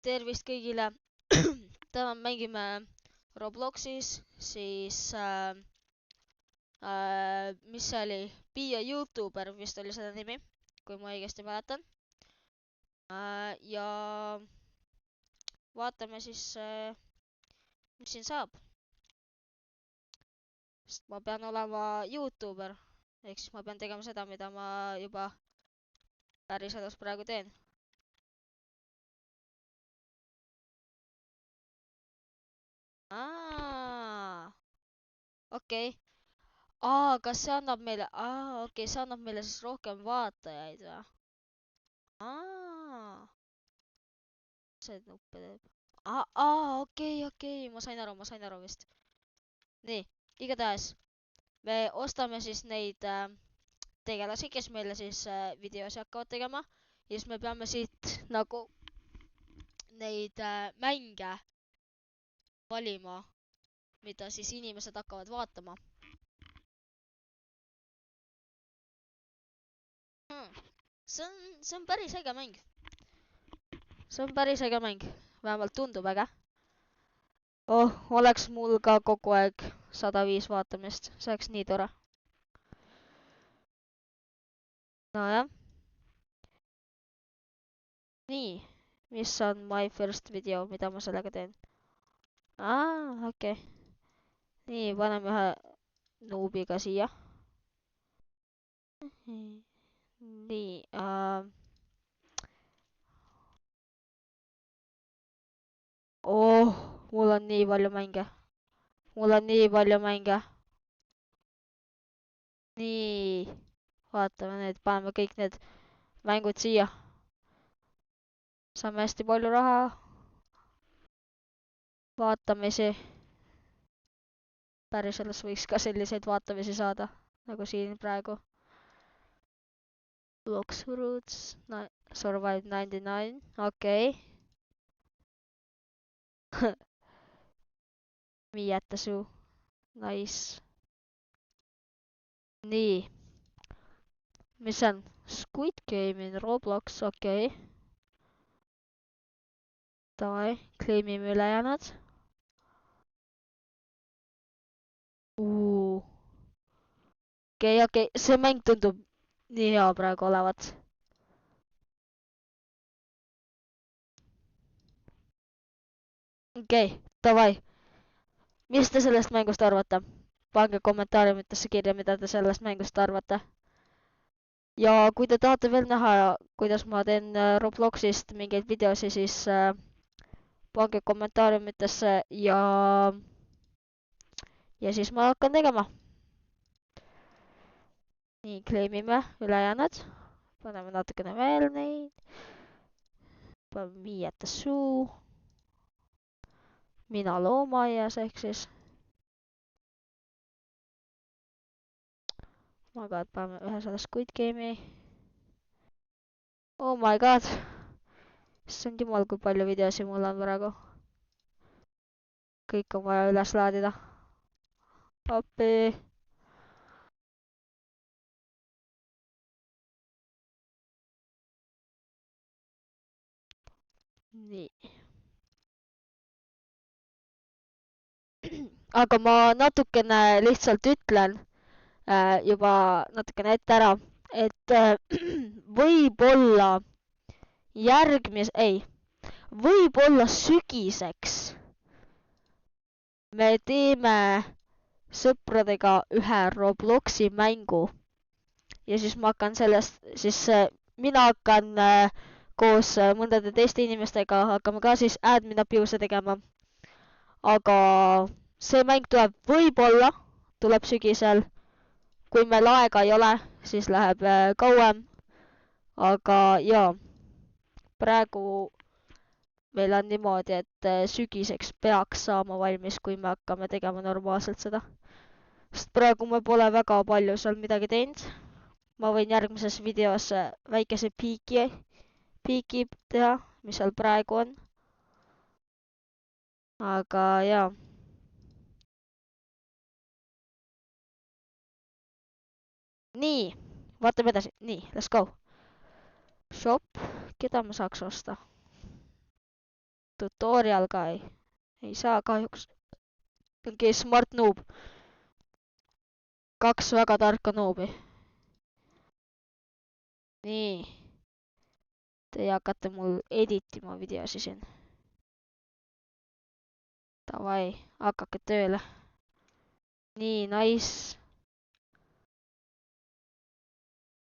tervist kõigile. Täna mängime Robloxis, siis mis see oli? Be a YouTuber vist oli seda nimi, kui ma õigesti mäletan. Ja vaatame siis, mis siin saab. Sest ma pean olema YouTuber, ehk siis ma pean tegema seda, mida ma juba päriselus praegu teen. Okei. Kas see annab meile, okei, see annab meile siis rohkem vaatajaid või? See nuppe teeb. Okei, ma sain aru vist. Nii, igatahes me ostame siis neid tegelasi, kes meile siis videosi hakkavad tegema. Ja siis me peame siit nagu neid mänge valima, mida siis inimesed hakkavad vaatama. See on päris äge mäng. Vähemalt tundub äge. Oleks mul ka kogu aeg 105 vaatamist, see oleks nii tore. Nojah. Nii, mis on my first video, mida ma sellega teen? Okei. Nii, paneme ühe noobiga siia. Nii, mul on nii palju mänge. Nii, vaatame need, paneme kõik need mängud siia. Saame hästi palju raha. Vaatamisi. Päriselus võiks ka selliseid vaatamisi saada, nagu siin praegu. Blocks Roots, Survive 99, okei. Me at the zoo, nice. Nii. Mis on? Squid Game in Roblox, okei. Davai, claimime ülejäänud. Okei, see mäng tundub nii hea praegu olevat. Okei, davai. Mis te sellest mängust arvate? Pange kommentaariumitesse kirja, mida te sellest mängust arvate. Ja kui te tahate veel näha, kuidas ma teen Robloxist mingeid videosi, siis pange kommentaariumitesse ja siis ma hakkan tegema. Nii, claimime ülejäänud. Paneme natukene veel neid. Paneme me at the zoo. Mina loomaaias ehk siis. Oh my god, paneme ühe selle Squid Game'i. Oh my god. Issand jumal, kui palju videosi mul on praegu. Kõik on vaja üles laadida. Appi. Nii. Aga ma natukene lihtsalt ütlen juba natukene ette ära, et võib-olla sügiseks me teeme sõpradega ühe Robloxi mängu ja siis ma hakkan sellest, siis mina hakkan koos mõndade teiste inimestega hakkame ka siis admin abuse'e tegema. Aga see mäng võib-olla tuleb sügisel. Kui meil aega ei ole, siis läheb kauem. Aga jaa, praegu meil on niimoodi, et sügiseks peaks saama valmis, kui me hakkame tegema normaalselt seda. Sest praegu me pole väga palju seal midagi teinud. Ma võin järgmises videos väikese piiki teha, mis seal praegu on. Aga jaa. Nii, vaatame edasi. Nii, let's go. Shop, keda ma saaks osta? Tutorial ka ei saa kahjuks. Mingi smart noob. 2 väga tarka noobi. Nii. Teie hakkate mul editima videosi siin. Davai, hakake tööle. Nii, nice.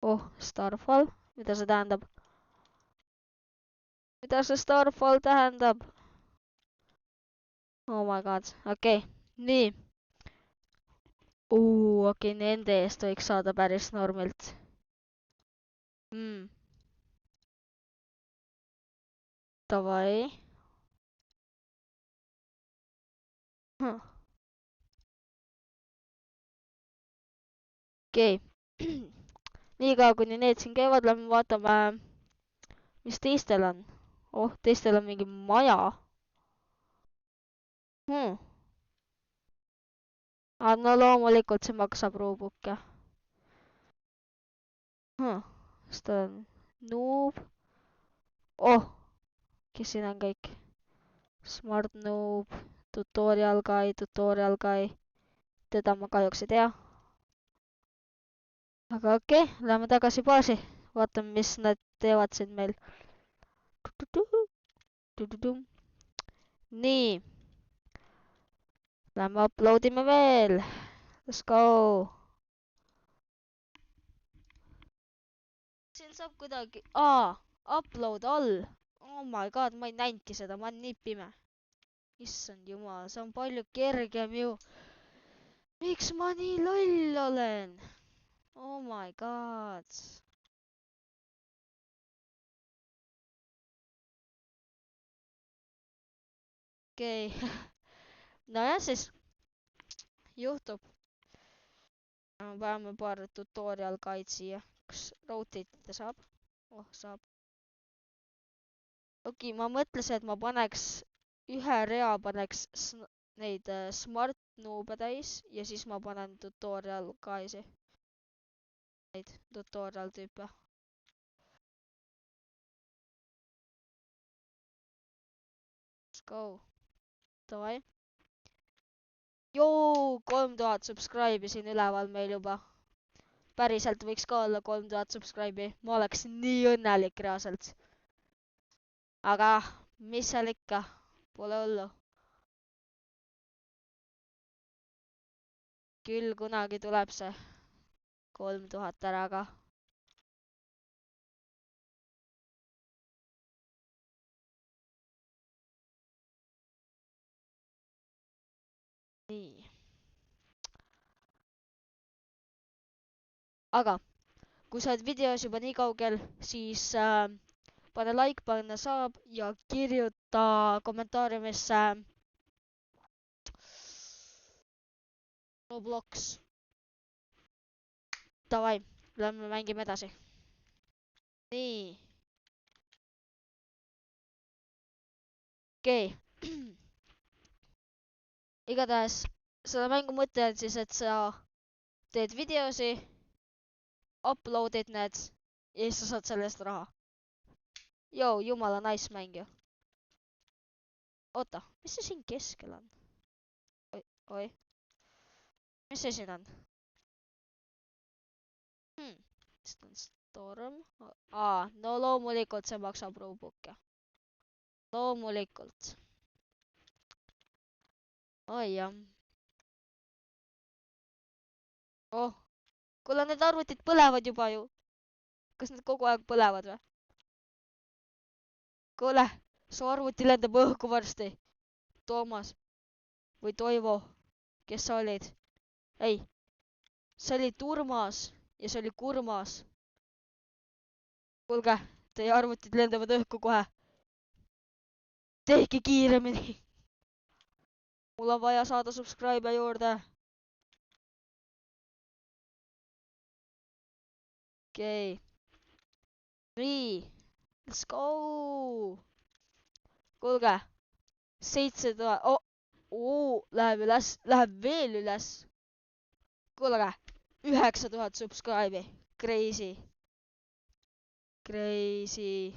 Oh, Starfall. Mida see tähendab? Mida see Starfall tähendab? Oh my god, okei. Nii. Okei, nende eest võiks saada päris normilt. Davai. Okei. Nii kaua kuni need siin käivad, lähme vaatame, mis teistel on. Oh, teistel on mingi maja. No loomulikult see maksab Robooke. Kas ta on noob? Oh, kes siin on kõik? Smart noob, tutorial guy. Teda ma kahjuks ei tea. Aga okei, lähme tagasi baasi. Vaatame, mis nad teevad siin meil. Nii. Lähme uploadime veel. Let's go. Siin saab kuidagi... upload all. Oh my god, ma ei näinudki seda, ma olen nii pime. Issand jumal, see on palju kergem ju. Miks ma nii loll olen? Oh my god. Okei. Nojah, siis juhtub. Peame paar tutorial guide siia. Kas rotate saab? Oh, saab. Okei, ma mõtlesin, et ma paneks ühe rea paneks neid smart noob'e täis ja siis ma panen tutorial guide'i. Neid tutorial tüüpe. Let's go. Davai. Joo, 3000 subscribe'i siin üleval meil juba. Päriselt võiks ka olla 3000 subscribe'i. Ma oleks nii õnnelik reaalselt. Aga mis seal ikka? Pole hullu. Küll kunagi tuleb see 3000 ära ka. Nii. Aga kui sa oled videos juba nii kaugel, siis pane like, pane saab ja kirjuta kommentaariumisse Roblox. Davai, lähme mängime edasi. Nii. Okei. Igatahes selle mängu mõte on siis, et sa teed videosi, upload'id need ja siis sa saad selle eest raha. Joo, jumala nice mäng ju. Oota, mis see siin keskel on? Oi. Mis see siin on? Storm. No loomulikult see maksab Robooke. Loomulikult. Oi jah. Oh. Kuule, need arvutid põlevad juba ju. Kas need kogu aeg põlevad või? Kuule, su arvuti lendab õhku varsti. Toomas. Või Toivo. Kes sa olid? Ei. See oli Turmas. Ja see oli Kurmas. Kuulge, teie arvutid lendavad õhku kohe. Tehke kiiremini. Mul on vaja saada subscribe juurde. Okei. Nii. Let's go. Kuulge. 7000. Läheb üles. Läheb veel üles. Kuulge. 9000 subscribe'i. Crazy. Crazy.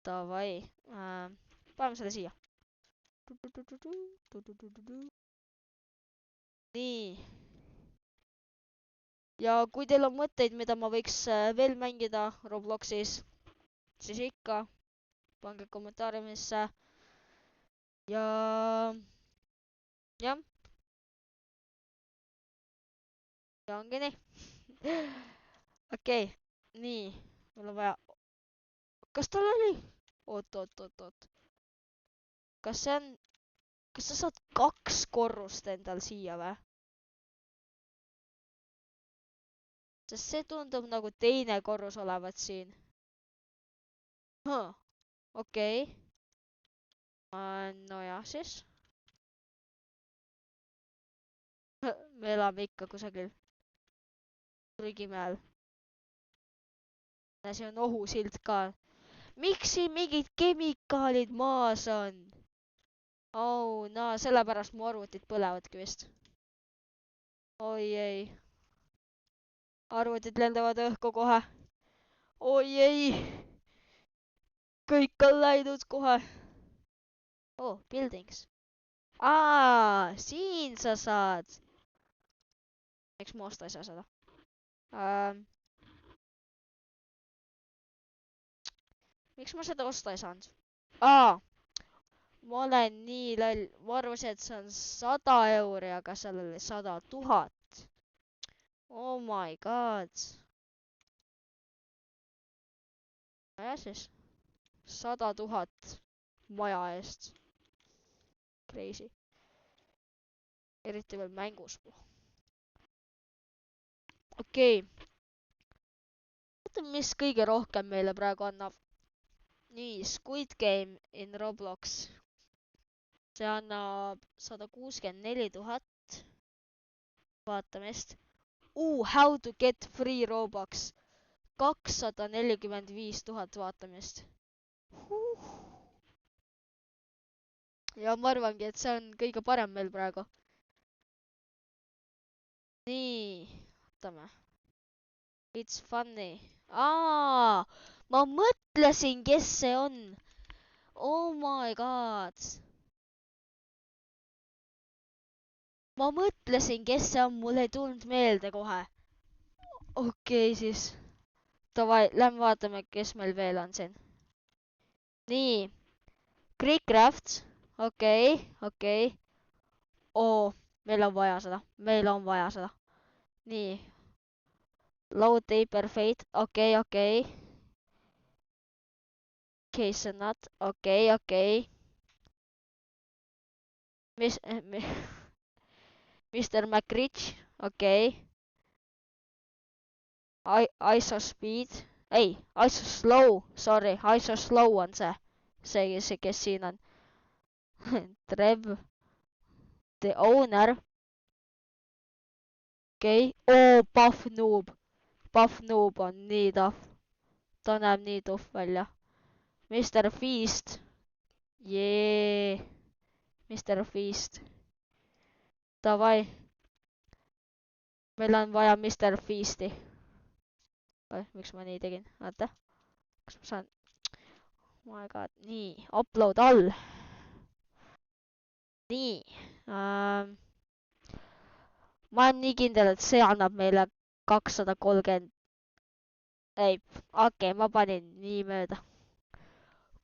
Davai. Paneme selle siia. Nii. Ja kui teil on mõtteid, mida ma võiks veel mängida Robloxis, siis ikka pange kommentaariumisse. Ja jah. Ja ongi nii. Okei. Nii. Mul on vaja. Kas tal oli? Oot. Kas see on... Kas sa saad 2 korrust endal siia või? Sest see tundub nagu teine korrus olevat siin. Okei. No jah siis. Me elame ikka kusagil prügimäel. Ja siin on ohusild ka. Miks siin mingid kemikaalid maas on? Oh, no sellepärast mu arvutid põlevadki vist. Oi ei. Arvutid lendavad õhku kohe. Oi ei. Kõik on läinud kohe. Oh, buildings. Siin sa saad. Miks ma osta ei saa seda? Miks ma seda osta ei saanud? Ma olen nii loll. Ma arvasin, et see on 100 euri, aga seal oli 100 000. Oh my god. Ja siis 100 000 maja eest. Crazy. Eriti veel mängus. Okei. Vaata, mis kõige rohkem meile praegu annab. Nii, Squid Game in Roblox. See annab 164 000 vaatamist. How to get free Robux. 245 000 vaatamist. Ja ma arvangi, et see on kõige parem meil praegu. Nii, ootame. It's funny. Ma mõtlesin, kes see on. Oh my god. Ma mõtlesin, kes see on, mul ei tulnud meelde kohe. Okei, siis. Davai, lähme vaatame, kes meil veel on siin. Nii. Creekcraft. Okei. Meil on vaja seda. Nii. Low taper fade. Okei. Case nut. Okei. Mr. McRich. Okei. ISO speed. Ei, ISO slow. Sorry, ISO slow on see. See, kes siin on. Trev. The owner. Okei. Puff noob. Puff noob on nii tough. Ta näeb nii tough välja. Mr. Feast. Jee. Mr. Feast. Davai. Meil on vaja Mr. Feasti. Miks ma nii tegin? Vaata. Kas ma saan... Oh my god. Nii. Upload all. Nii. Ma olen nii kindel, et see annab meile 230... Ei. Okei, ma panin nii mööda.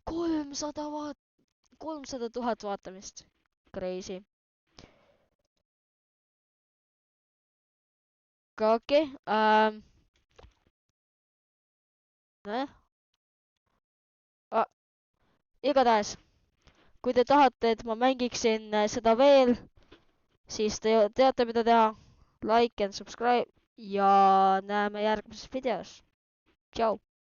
300 000 vaatamist. Crazy. Okei. Nojah. Igatahes. Kui te tahate, et ma mängiksin seda veel, siis te teate, mida teha. Like and subscribe. Ja näeme järgmises videos. Tšau.